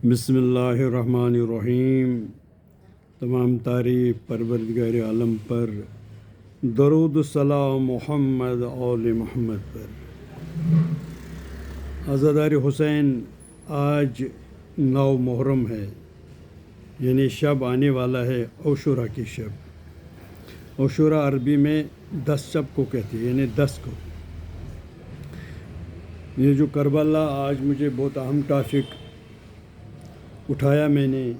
बिस्मिल्लाहिर्रहमानिर्रहीम। तमाम तारीफ़ परवरदिगार आलम पर, दरूद सलाम मोहम्मद औल मोहम्मद पर। आज़ादार हुसैन, आज 9 मुहर्रम है, यानी शब आने वाला है आशूरा की शब। आशूरा अरबी में 10 शब को कहते हैं, यानी 10 को। ये जो करबला, आज मुझे बहुत अहम टॉपिक उठाया मैंने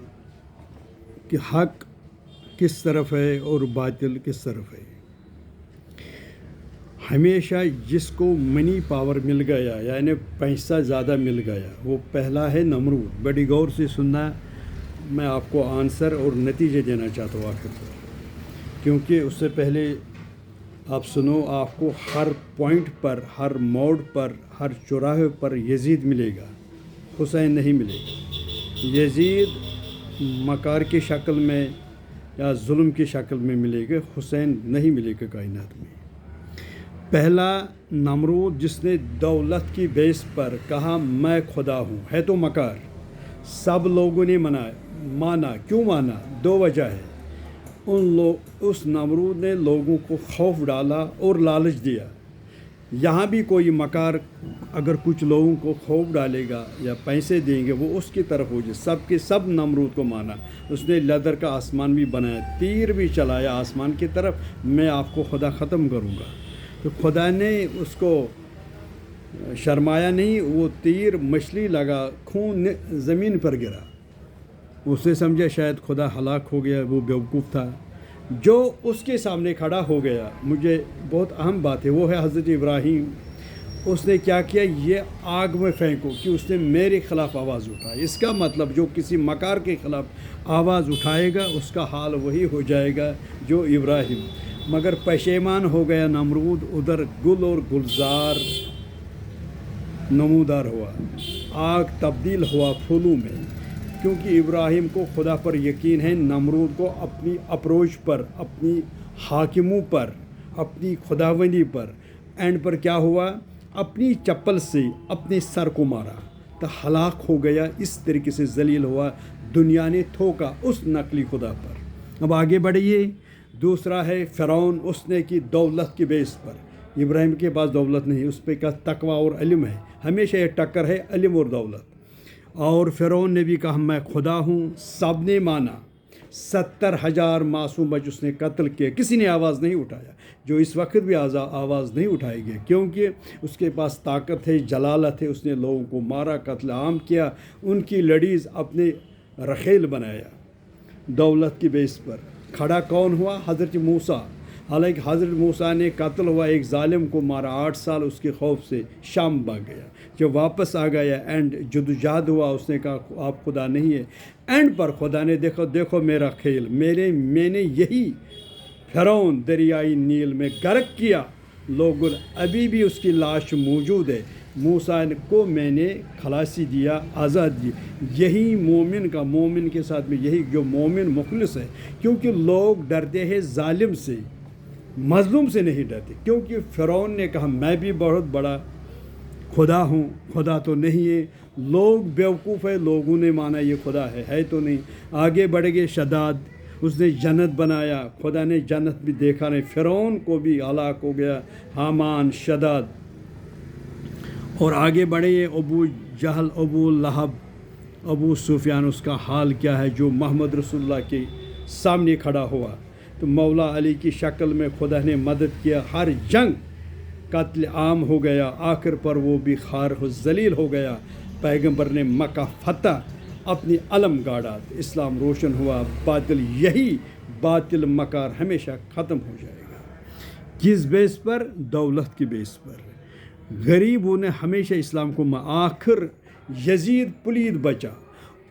कि हक किस तरफ है और बातिल किस तरफ है। हमेशा जिसको मनी पावर मिल गया, यानी पैसा ज़्यादा मिल गया, वो पहला है नमरूद। बड़ी गौर से सुनना, मैं आपको आंसर और नतीजे देना चाहता हूँ आखिर पर, क्योंकि उससे पहले आप सुनो। आपको हर पॉइंट पर, हर मोड़ पर, हर चौराहे पर यजीद मिलेगा, हुसैन नहीं मिलेगा। यजीद मकार की शक्ल में या जुल्म की शक्ल में मिलेगा, हुसैन नहीं मिलेगा कायनात में। पहला नमरूद, जिसने दौलत की बेस पर कहा मैं खुदा हूँ, है तो मकार। सब लोगों ने माना। क्यों माना? 2 वजह है। उस नमरूद ने लोगों को खौफ डाला और लालच दिया। यहाँ भी कोई मकार अगर कुछ लोगों को खौफ डालेगा या पैसे देंगे, वो उसकी तरफ हो जाए। सब के सब नमरूद को माना। उसने लेदर का आसमान भी बनाया, तीर भी चलाया आसमान की तरफ, मैं आपको खुदा ख़त्म करूँगा। तो खुदा ने उसको शर्माया नहीं, वो तीर मछली लगा, खून ज़मीन पर गिरा। उसने समझा शायद खुदा हलाक हो गया, वो बेवकूफ़ था जो उसके सामने खड़ा हो गया। मुझे बहुत अहम बात है, वो है हज़रत इब्राहीम। उसने क्या किया? ये आग में फेंको, कि उसने मेरे ख़िलाफ़ आवाज़ उठाई। इसका मतलब जो किसी मकार के ख़िलाफ़ आवाज़ उठाएगा, उसका हाल वही हो जाएगा जो इब्राहीम। मगर पशेमान हो गया नमरूद। उधर गुल और गुलजार नमूदार हुआ, आग तब्दील हुआ फूलों में, क्योंकि इब्राहीम को खुदा पर यकीन है। नमरूद को अपनी अप्रोच पर, अपनी हाकिमों पर, अपनी खुदावंदी पर, एंड पर क्या हुआ? अपनी चप्पल से अपने सर को मारा तो हलाक हो गया। इस तरीके से जलील हुआ, दुनिया ने थोका उस नकली खुदा पर। अब आगे बढ़िए। दूसरा है फ़िरौन, उसने की दौलत की बेस पर। इब्राहीम के पास दौलत नहीं, उस पर का तकवा और इल्म है। हमेशा ये टक्कर है, इल्म और दौलत। और फ़िरौन ने भी कहा मैं खुदा हूँ, सब ने माना। 70,000 मासूम बच्चे उसने कत्ल किए, किसी ने आवाज़ नहीं उठाया। जो इस वक्त भी आवाज़ नहीं उठाएगी, क्योंकि उसके पास ताकत है, जलालत है। उसने लोगों को मारा, कत्ल आम किया, उनकी लड़ीज़ अपने रखेल बनाया। दौलत की बेस पर खड़ा कौन हुआ? हज़रत मूसा। हालांकि हज़रत मूसा ने कत्ल हुआ, एक ज़ालिम को मारा, 8 साल उसके खौफ से शाम भाग गया। जब वापस आ गया, एंड जदोजहद हुआ, उसने कहा आप खुदा नहीं है। एंड पर खुदा ने देखो मेरा खेल, मैंने यही फ़िरौन दरियाई नील में गर्क किया। लोगों, अभी भी उसकी लाश मौजूद है। मूसा को मैंने खलासी दिया, आज़ाद दी। यही मोमिन के साथ में यही जो मोमिन मुखलिस है। क्योंकि लोग डरते हैं जालिम से, मज़लूम से नहीं डरते। क्योंकि फ़िरौन ने कहा मैं भी बहुत बड़ा खुदा हूँ, खुदा तो नहीं है। लोग बेवकूफ़ है, लोगों ने माना ये खुदा है तो नहीं। आगे बढ़ गए शदाद, उसने जन्नत बनाया, खुदा ने जन्नत भी देखा नहीं। फ़िरौन को भी हलाक हो गया, हामान, शदाद। और आगे बढ़े अबू जहल, अबू लहब, अबू सुफियान, उसका हाल क्या है जो मोहम्मद रसूलुल्लाह के सामने खड़ा हुआ। तो मौला अली की शक्ल में खुदा ने मदद किया। हर जंग कत्ल आम हो गया, आखिर पर वो भी खार हो जलील हो गया। पैगंबर ने मक्का फतह अपनी अलम गाड़ा, इस्लाम रोशन हुआ। बातिल मकार हमेशा ख़त्म हो जाएगा। किस बेस पर? दौलत की बेस पर। गरीबों ने हमेशा इस्लाम को आखिर यजीद पुलीद बचा,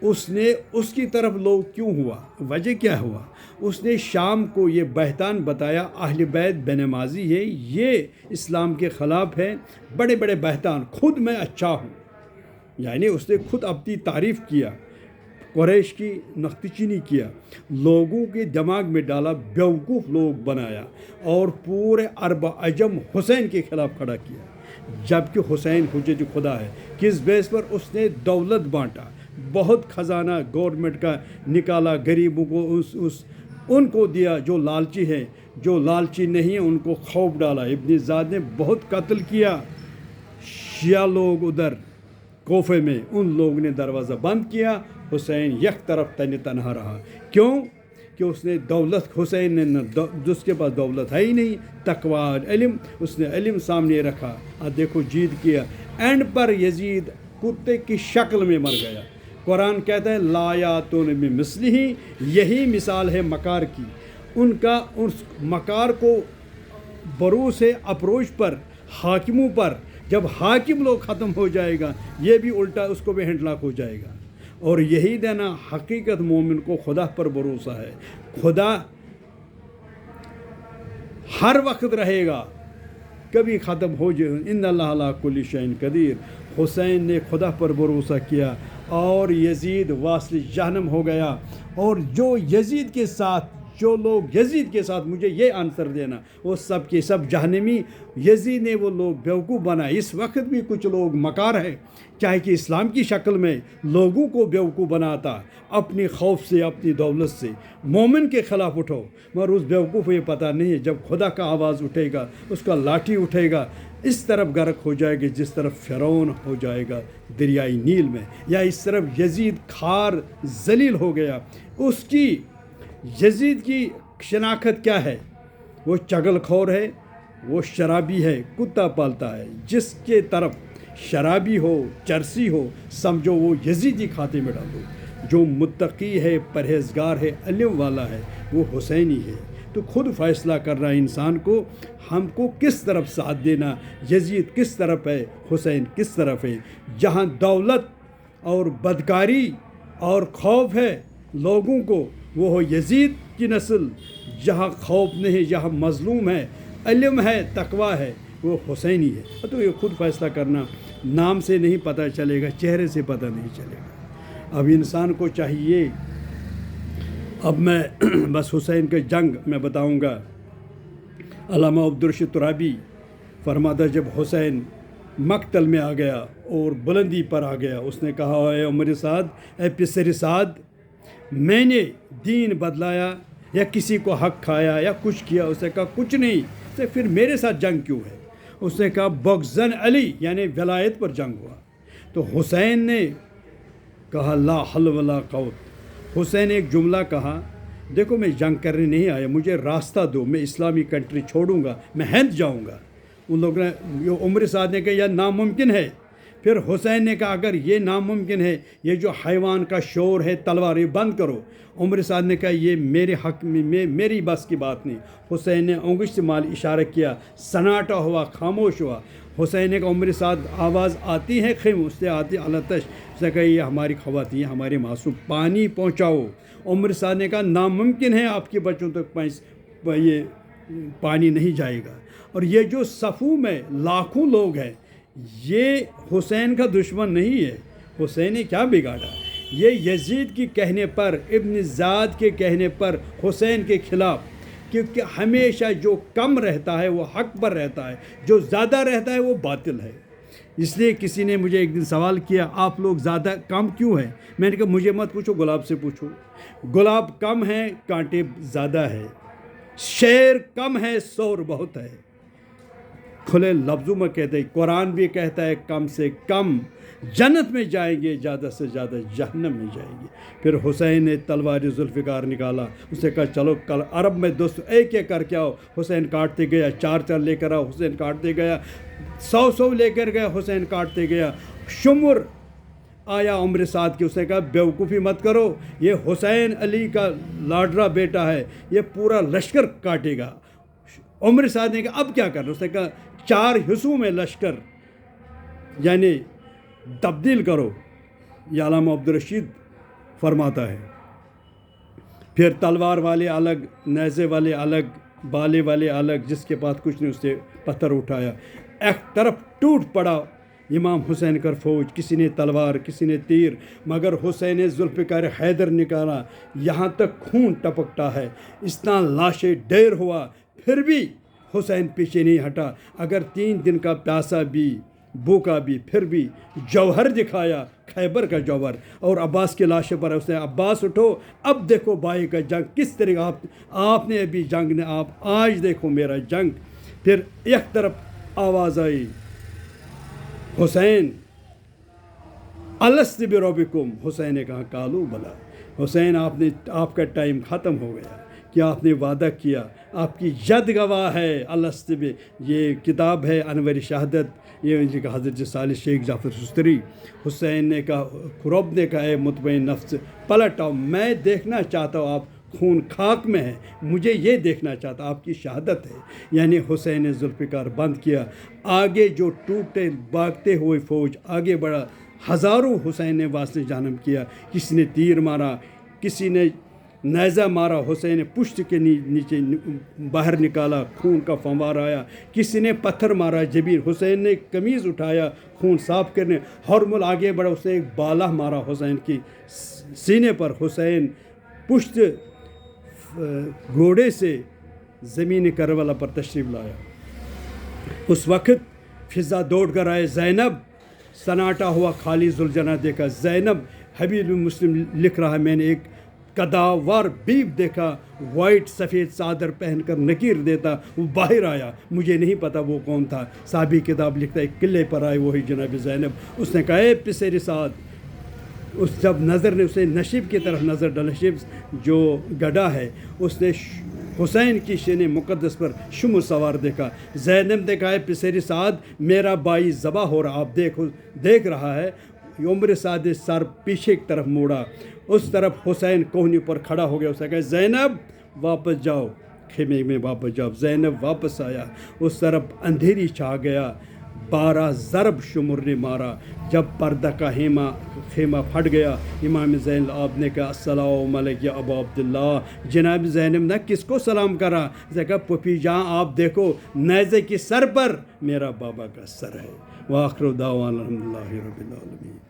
उसने उसकी तरफ लोग क्यों हुआ? वजह क्या हुआ? उसने शाम को ये बहतान बताया अहले बैत बेनमाजी है, ये इस्लाम के ख़िलाफ़ है। बड़े बड़े बहतान, खुद मैं अच्छा हूँ, यानी उसने खुद अपनी तारीफ़ किया, कुरैश की नख्तचीनी किया, लोगों के दिमाग में डाला, बेवकूफ़ लोग बनाया, और पूरे अरब अजम हुसैन के ख़िलाफ़ खड़ा किया। जबकि हुसैन हुज्जत खुदा है। किस बेस पर? उसने दौलत बांटा, بہت خزانہ گورنمنٹ کا نکالا، غریبوں کو ان کو دیا جو لالچی ہے، جو لالچی نہیں ہے ان کو خوف ڈالا۔ ابن زیاد نے بہت قتل کیا شیعہ لوگ ادھر کوفے میں، ان لوگوں نے دروازہ بند کیا، حسین یک طرف تنہا رہا۔ کیوں کہ اس نے دولت، حسین نے جس کے پاس دولت ہے ہی نہیں، تقویٰ علم، اس نے علم سامنے رکھا اور دیکھو جیت کیا۔ اینڈ پر یزید کتے کی شکل میں مر گیا۔ قرآن کہتا ہے لا یاتون بمثلہ، یہی مثال ہے مکار کی، ان کا اس مکار کو بروس اپروچ پر، حاکموں پر، جب حاکم لوگ ختم ہو جائے گا یہ بھی الٹا اس کو بھی ہینڈلاک ہو جائے گا۔ اور یہی دینا حقیقت مومن کو خدا پر بھروسہ ہے، خدا ہر وقت رہے گا، کبھی ختم ہو جائے۔ ان اللہ علی کل شیء قدیر۔ حسین نے خدا پر بھروسہ کیا اور یزید واصل جہنم ہو گیا۔ اور جو یزید کے ساتھ، جو لوگ یزید کے ساتھ، مجھے یہ آنسر دینا، وہ سب کے سب جہنمی۔ یزید نے وہ لوگ بیوقوف بنائے۔ اس وقت بھی کچھ لوگ مکار ہے، چاہے کہ اسلام کی شکل میں لوگوں کو بیوقوف بناتا، اپنی خوف سے، اپنی دولت سے مومن کے خلاف اٹھو، مگر اس بیوقوف کو یہ پتہ نہیں ہے جب خدا کا آواز اٹھے گا، اس کا لاٹھی اٹھے گا، اس طرف غرق ہو جائے گا جس طرف فرعون ہو جائے گا دریائے نیل میں، یا اس طرف یزید کھار ذلیل ہو گیا۔ اس کی یزید کی شناخت کیا ہے؟ وہ چغل خور ہے، وہ شرابی ہے، کتا پالتا ہے۔ جس کے طرف شرابی ہو، چرسی ہو، سمجھو وہ یزیدی کھاتے میں ڈالو۔ جو متقی ہے، پرہیزگار ہے، علم والا ہے، وہ حسینی ہے۔ تو خود فیصلہ کرنا انسان کو، ہم کو کس طرف ساتھ دینا، یزید کس طرف ہے، حسین کس طرف ہے۔ جہاں دولت اور بدکاری اور خوف ہے لوگوں کو، وہ ہو یزید کی نسل۔ جہاں خوف نہیں، جہاں مظلوم ہے، علم ہے، تقویٰ ہے، وہ حسینی ہے۔ تو یہ خود فیصلہ کرنا، نام سے نہیں پتہ چلے گا، چہرے سے پتہ نہیں چلے گا۔ اب انسان کو چاہیے، اب میں بس حسین کے جنگ میں بتاؤں گا۔ علامہ عبدالرشید ترابی فرماتا جب حسین مقتل میں آ گیا اور بلندی پر آ گیا، اس نے کہا اے عمر سعد، اے پسر سعد، میں نے دین بدلایا یا کسی کو حق کھایا یا کچھ کیا؟ اس نے کہا کچھ نہیں۔ اس نے پھر میرے ساتھ جنگ کیوں ہے؟ اس نے کہا بغضاً علی، یعنی ولایت پر جنگ ہوا۔ تو حسین نے کہا لا حول ولا قوت۔ حسین نے ایک جملہ کہا، دیکھو میں جنگ کرنے نہیں آیا، مجھے راستہ دو، میں اسلامی کنٹری چھوڑوں گا، میں ہند جاؤں گا۔ ان لوگوں نے، عمر سعد نے کہا یہ ناممکن ہے۔ پھر حسین نے کہا اگر یہ ناممکن ہے، یہ جو حیوان کا شور ہے، تلوار، یہ بند کرو۔ عمر سعد نے کہا یہ میرے حق میں، میری بس کی بات نہیں۔ حسین نے انگشت سے مال اشارہ کیا، سناٹا ہوا، خاموش ہوا۔ حسین نے کہا عمر سعد آواز آتی ہے خیم؟ اس سے آتی علتش۔ اس نے کہا یہ ہماری خواتین، ہمارے معصوم، پانی پہنچاؤ۔ عمر سعد نے کہا ناممکن ہے، آپ کے بچوں تک یہ پانی نہیں جائے گا۔ اور یہ جو صفوں میں لاکھوں لوگ ہیں، یہ حسین کا دشمن نہیں ہے۔ حسین نے کیا بگاڑا؟ یہ یزید کے کہنے پر، ابن زیاد کے کہنے پر حسین کے خلاف، کیونکہ ہمیشہ جو کم رہتا ہے وہ حق پر رہتا ہے، جو زیادہ رہتا ہے وہ باطل ہے۔ اس لیے کسی نے مجھے ایک دن سوال کیا آپ لوگ زیادہ کم کیوں ہیں؟ میں نے کہا مجھے مت پوچھو، گلاب سے پوچھو۔ گلاب کم ہے، کانٹے زیادہ ہے، شعر کم ہے، شور بہت ہے۔ کھلے لفظوں میں کہتے ہیں، قرآن بھی کہتا ہے کم سے کم جنت میں جائیں گے، زیادہ سے زیادہ جہنم میں جائیں گے۔ پھر حسین نے تلوار ذوالفقار نکالا، اسے کہا چلو کل عرب میں دوستو ایک ایک کر کے آؤ۔ حسین کاٹتے گیا، 4 لے کر آؤ، حسین کاٹتے گیا، 100 لے کر گیا، حسین کاٹتے گیا۔ شمر آیا عمر سعد کی، اس نے کہا بیوقوفی مت کرو، یہ حسین علی کا لاڈلا بیٹا ہے، یہ پورا لشکر کاٹے گا۔ عمر سعد نے کہا اب کیا کرنا؟ اس نے کہا 4 حصوں میں لشکر یعنی تبدیل کرو۔ یہ علامہ عبدالرشید فرماتا ہے۔ پھر تلوار والے الگ، نیزے والے الگ، بالے والے الگ، جس کے پاس کچھ نہیں اس سے پتھر اٹھایا۔ ایک طرف ٹوٹ پڑا امام حسین کا فوج، کسی نے تلوار، کسی نے تیر، مگر حسین نے ذوالفقار حیدر نکالا، یہاں تک خون ٹپکتا ہے، اتنا لاشیں ڈھیر ہوا، پھر بھی حسین پیچھے نہیں ہٹا۔ اگر 3 دن کا پیاسا بھی भूखा भी, फिर भी जौहर दिखाया, खैबर का जौहर। और अब्बास की लाश पर उसने, अब्बास उठो, अब देखो भाई का जंग किस तरह, आपने अभी जंग ने, आप आज देखो मेरा जंग। फिर एक तरफ आवाज़ आई, हुसैन अलस्त बिरब्बिकुम, हुसैन ने कहा कालू बला, हुसैन आपका टाइम ख़त्म हो गया, कि आपने वादा किया, आपकी जद गवाह है। अलस्त बि, ये किताब है अनवर शहादत, ये हज़रत सालिह शेख जाफ़र सुस्तरी। हुसैन ने कहा, खुरब ने कहा, मुतमईन नफ्स पलट आओ, मैं देखना चाहता हूँ आप खून खाक में है, मुझे ये देखना चाहता, आपकी शहादत है। यानी हुसैन ने जुल्फ़िकार बंद किया। आगे जो टूटे भागते हुए फ़ौज आगे बढ़ा, हज़ारों हुसैन ने वास्ते जानम किया, किसी ने तीर मारा, किसी ने नेज़ा मारा, हुसैन ने पुश्त के नीचे बाहर निकाला, खून का फंवार आया, किसी ने पत्थर मारा जबीन, हुसैन ने कमीज़ उठाया खून साफ करने, हरमुल आगे बढ़ा, उसने एक बाला मारा हुसैन की सीने पर, हुसैन पुश्त घोड़े से ज़मीन करबला पर तशरीफ़ लाया। उस वक़्त फ़िज़ा दौड़ कर आए, ज़ैनब, सन्नाटा हुआ, खाली जुलझना देखा। ज़ैनब, हबीब मुस्लिम लिख रहा है, मैंने एक कदावर बीब देखा, वाइट सफ़ेद चादर पहनकर नकीर देता, वो बाहर आया, मुझे नहीं पता वो कौन था। साबी किताब लिखता है, किले पर आए वही जनाब ज़ैनब। उसने कहा, पिसेरे साथ, उस जब नज़र ने उसे नशीब की तरफ नज़र डाला, नशीब जो गधा है, उसने हुसैन की शेन मुक़द्दस पर शुम सवार देखा। ज़ैनब ने कहा, पिसेरी साद, मेरा भाई ज़बा हो रहा, आप देख रहा है। उम्र साद सर पीछे की तरफ मोड़ा, उस तरफ हुसैन कोहनी पर खड़ा हो गया। उसने कहा, ज़ैनब वापस जाओ, खेमे में वापस जाओ। ज़ैनब वापस आया, उस तरफ अंधेरी छा गया, 12 ज़रब शुमर ने मारा। जब पर्दा का खेमा फट गया, इमाम ज़ैन आपने कहा, अस्सलाम अलैकुम या अबू अब्दुल्लाह। जनाब ज़ैनब ने किसको सलाम करा? कहा, पुपी जान आप देखो, नेज़े के सर पर मेरा बाबा का सर है। व आखिर दावाना अल्हम्दुलिल्लाहि रब्बिल आलमीन।